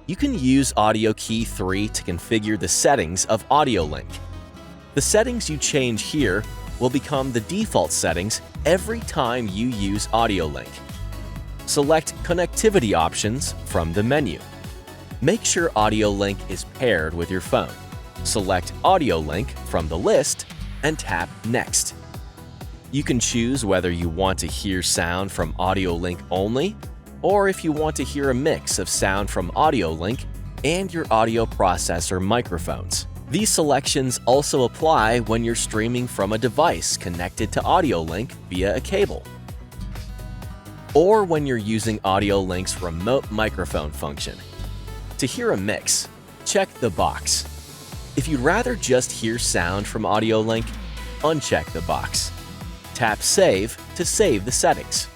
You can use AUDIOKEY 3 to configure the settings of AudioLink. The settings you change here will become the default settings every time you use AudioLink. Select Connectivity options from the menu. Make sure AudioLink is paired with your phone. Select AudioLink from the list and tap Next. You can choose whether you want to hear sound from AudioLink only, or if you want to hear a mix of sound from AudioLink and your audio processor microphones. These selections also apply when you're streaming from a device connected to AudioLink via a cable, or when you're using AudioLink's remote microphone function. To hear a mix, check the box. If you'd rather just hear sound from AudioLink, uncheck the box. Tap Save to save the settings.